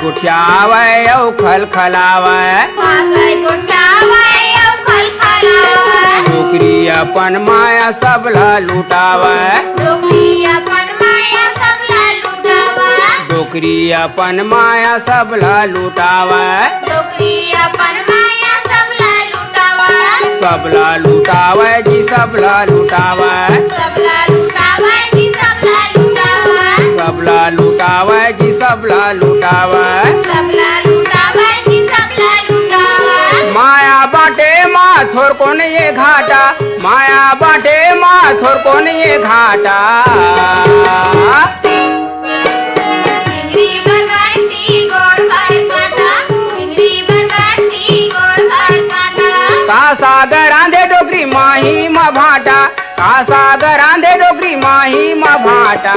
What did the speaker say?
गुठियावे औ खलखलावे डोकरी अपन माया सबला लुटावे डोकरी अपन माया सबला लुटावे सबला लुटावे जी सबला लुटावे सबला लुटावे जी सबला लुटावे माया बाटे माथोर कोन ये घाटा माया बाटे माथोर कोन ये घाटा का सागर आंधे डोकरी माही मा भाटा का सागर आंधे डोकरी माही मा भाटा